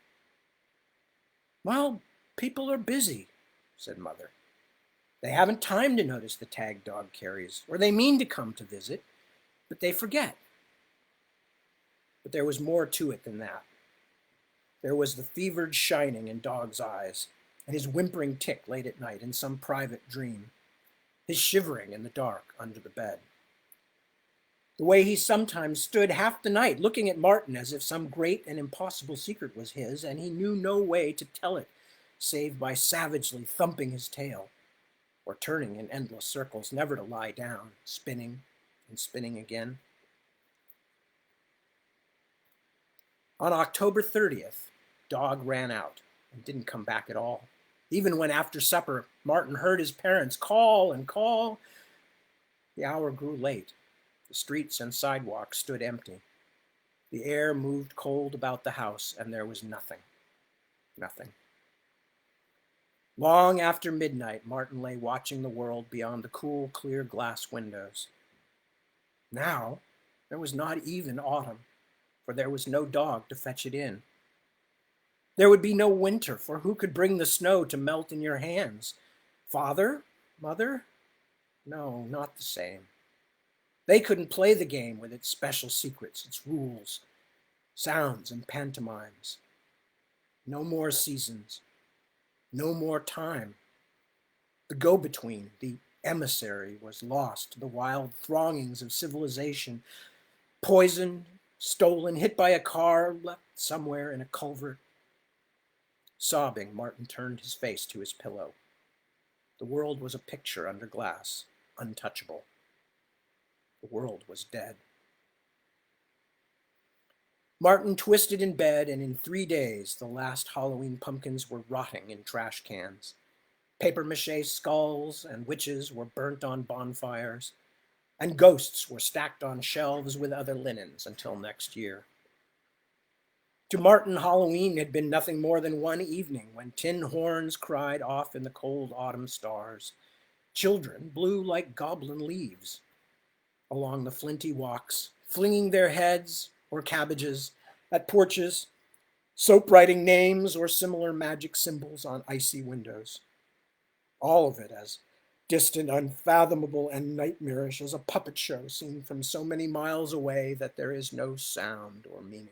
Well, people are busy, said Mother. They haven't time to notice the tag Dog carries, or they mean to come to visit, but they forget. But there was more to it than that. There was the fevered shining in Dog's eyes, and his whimpering tick late at night in some private dream, his shivering in the dark under the bed. The way he sometimes stood half the night looking at Martin as if some great and impossible secret was his, and he knew no way to tell it, save by savagely thumping his tail, or turning in endless circles, never to lie down, spinning and spinning again. On October 30th, Dog ran out and didn't come back at all. Even when after supper, Martin heard his parents call and call, the hour grew late. The streets and sidewalks stood empty. The air moved cold about the house, and there was nothing. Nothing. Long after midnight, Martin lay watching the world beyond the cool, clear glass windows. Now, there was not even autumn, for there was no dog to fetch it in. There would be no winter, for who could bring the snow to melt in your hands? Father? Mother? No, not the same. They couldn't play the game with its special secrets, its rules, sounds, and pantomimes. No more seasons. No more time. The go-between, the emissary, was lost to the wild throngings of civilization, poisoned, stolen, hit by a car, left somewhere in a culvert. Sobbing, Martin turned his face to his pillow. The world was a picture under glass, untouchable. The world was dead. Martin twisted in bed, and in 3 days, the last Halloween pumpkins were rotting in trash cans. Papier-mâché skulls and witches were burnt on bonfires, and ghosts were stacked on shelves with other linens until next year. To Martin, Halloween had been nothing more than one evening when tin horns cried off in the cold autumn stars. Children blew like goblin leaves along the flinty walks, flinging their heads or cabbages at porches, soap-writing names or similar magic symbols on icy windows. All of it as distant, unfathomable, and nightmarish as a puppet show seen from so many miles away that there is no sound or meaning.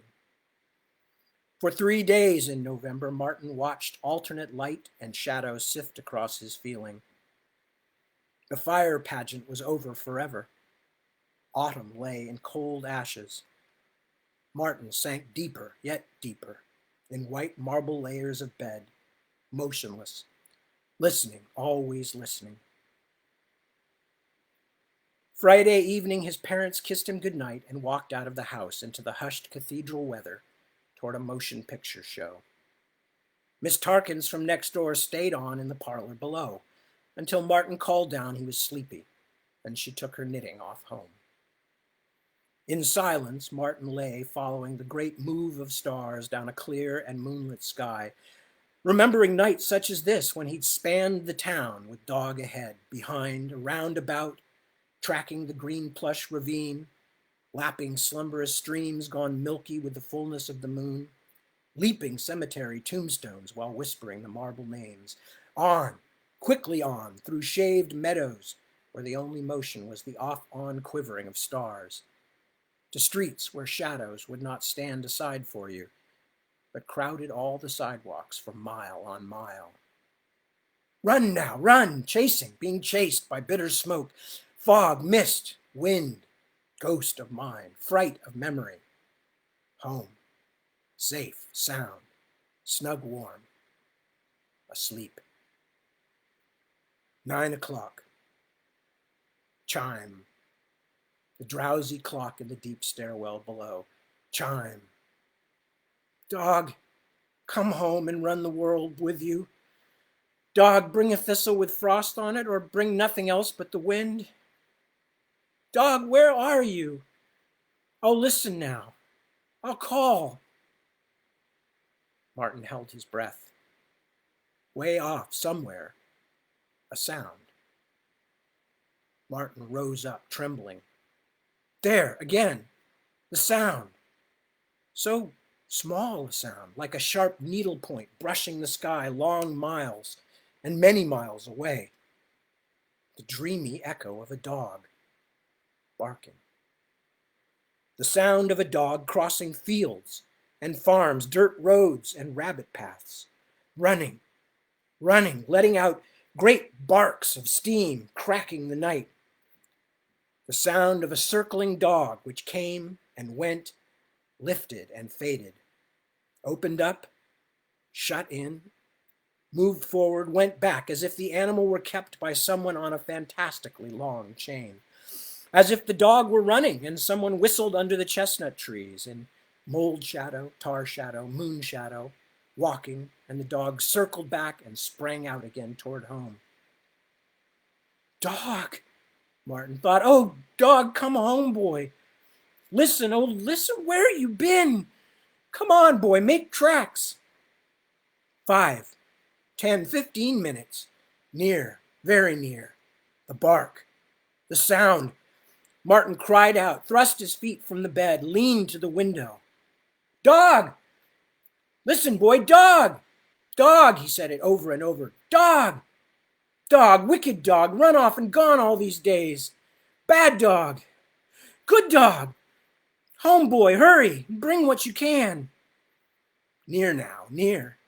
For 3 days in November, Martin watched alternate light and shadow sift across his feeling. The fire pageant was over forever. Autumn lay in cold ashes. Martin sank deeper, yet deeper, in white marble layers of bed, motionless, listening, always listening. Friday evening, his parents kissed him goodnight and walked out of the house into the hushed cathedral weather toward a motion picture show. Miss Tarkins from next door stayed on in the parlor below until Martin called down he was sleepy, and she took her knitting off home. In silence, Martin lay following the great move of stars down a clear and moonlit sky, remembering nights such as this when he'd spanned the town with dog ahead, behind, around about, tracking the green plush ravine, lapping slumberous streams gone milky with the fullness of the moon, leaping cemetery tombstones while whispering the marble names. On, quickly on, through shaved meadows where the only motion was the off-on quivering of stars, to streets where shadows would not stand aside for you, but crowded all the sidewalks for mile on mile. Run now, run, chasing, being chased by bitter smoke, fog, mist, wind, ghost of mind, fright of memory. Home, safe, sound, snug warm, asleep. 9 o'clock. Chime. The drowsy clock in the deep stairwell below. Chime. Dog, come home and run the world with you. Dog, bring a thistle with frost on it, or bring nothing else but the wind. Dog, where are you? Oh, listen now. I'll call. Martin held his breath. Way off, somewhere, a sound. Martin rose up, trembling. There, again, the sound. So small a sound, like a sharp needle point brushing the sky long miles and many miles away. The dreamy echo of a dog barking. The sound of a dog crossing fields and farms, dirt roads and rabbit paths, running, letting out great barks of steam, cracking the night. The sound of a circling dog which came and went, lifted and faded, opened up, shut in, moved forward, went back, as if the animal were kept by someone on a fantastically long chain. As if the dog were running and someone whistled under the chestnut trees in mold shadow, tar shadow, moon shadow, walking, and the dog circled back and sprang out again toward home. Dog, Martin thought. Oh, dog, come home, boy. Listen, oh, listen, where you been? Come on, boy, make tracks. 5, 10, 15 minutes. Near, very near. The bark, the sound. Martin cried out, thrust his feet from the bed, leaned to the window. Dog! Listen, boy, dog! Dog, he said it over and over. Dog! Dog, wicked dog, run off and gone all these days. Bad dog. Good dog. Home, boy, hurry, bring what you can. Near now, near.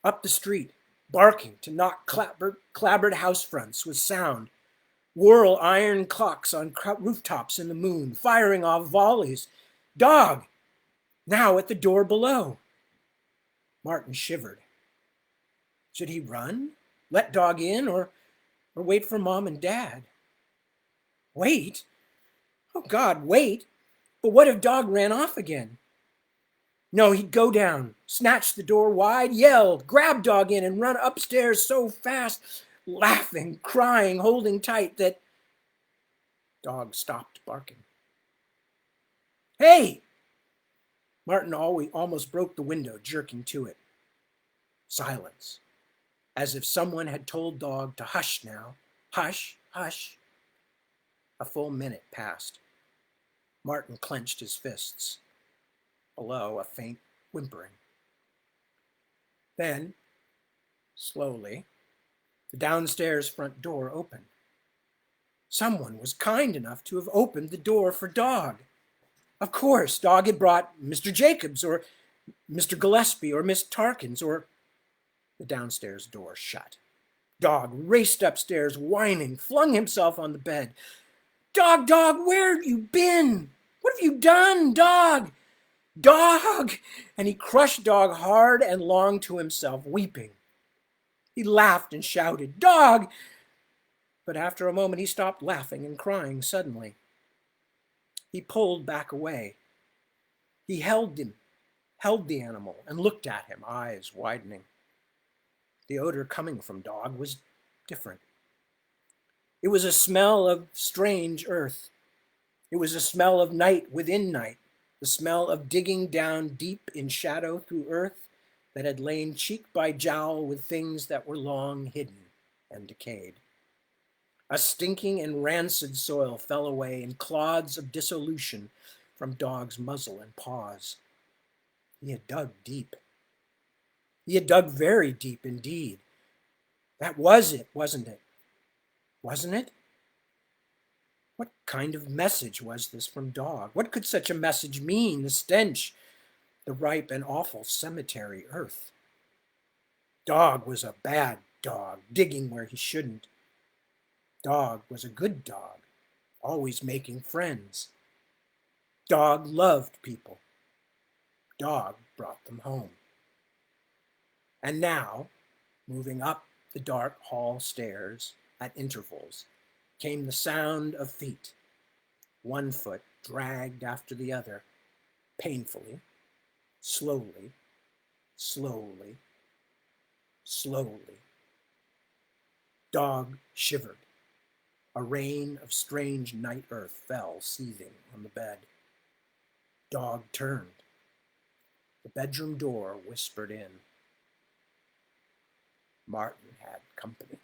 Up the street, barking to knock clabbered house fronts with sound. Whirl iron clocks on rooftops in the moon, firing off volleys. Dog! Now at the door below. Martin shivered. Should he run? Let dog in, or wait for Mom and Dad? Wait? Oh, God, wait. But what if dog ran off again? No, he'd go down, snatch the door wide, yell, grab dog in, and run upstairs so fast, laughing, crying, holding tight, that dog stopped barking. Hey! Martin almost broke the window, jerking to it. Silence, as if someone had told dog to hush now. Hush, hush. A full minute passed. Martin clenched his fists. Below, a faint whimpering. Then, slowly, the downstairs front door opened. Someone was kind enough to have opened the door for Dog. Of course, Dog had brought Mr. Jacobs or Mr. Gillespie or Miss Tarkins or... The downstairs door shut. Dog raced upstairs, whining, flung himself on the bed. Dog, dog, where have you been? What have you done, dog? Dog! And he crushed Dog hard and long to himself, weeping. He laughed and shouted, Dog! But after a moment he stopped laughing and crying suddenly. He pulled back away. He held the animal, and looked at him, eyes widening. The odor coming from Dog was different. It was a smell of strange earth. It was a smell of night within night, the smell of digging down deep in shadow through earth that had lain cheek by jowl with things that were long hidden and decayed. A stinking and rancid soil fell away in clods of dissolution from Dog's muzzle and paws. He had dug deep. He had dug very deep indeed. That was it, wasn't it? Wasn't it? What kind of message was this from Dog? What could such a message mean? The stench, the ripe and awful cemetery earth. Dog was a bad dog, digging where he shouldn't. Dog was a good dog, always making friends. Dog loved people. Dog brought them home. And now, moving up the dark hall stairs at intervals, came the sound of feet. One foot dragged after the other, painfully, slowly, slowly, slowly. Dog shivered. A rain of strange night earth fell seething on the bed. Dog turned. The bedroom door whispered in. Martin had company.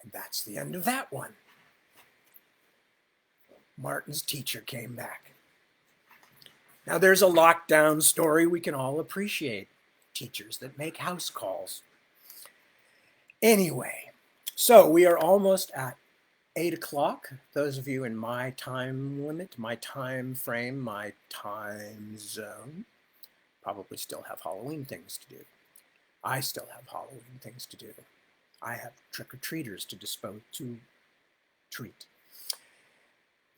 And that's the end of that one. Martin's teacher came back. Now there's a lockdown story we can all appreciate. Teachers that make house calls. Anyway, so we are almost at 8 o'clock. Those of you in my time limit, my time frame, my time zone, probably still have Halloween things to do. I still have Halloween things to do. I have trick-or-treaters to treat.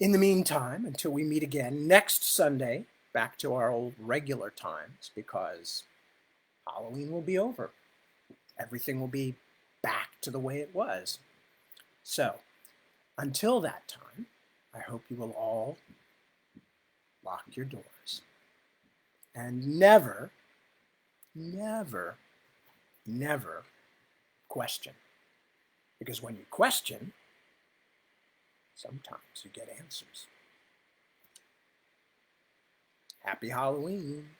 In the meantime, until we meet again next Sunday, back to our old regular times, because Halloween will be over. Everything will be back to the way it was. So, until that time, I hope you will all lock your doors. And never, never, never question. Because when you question, sometimes you get answers. Happy Halloween.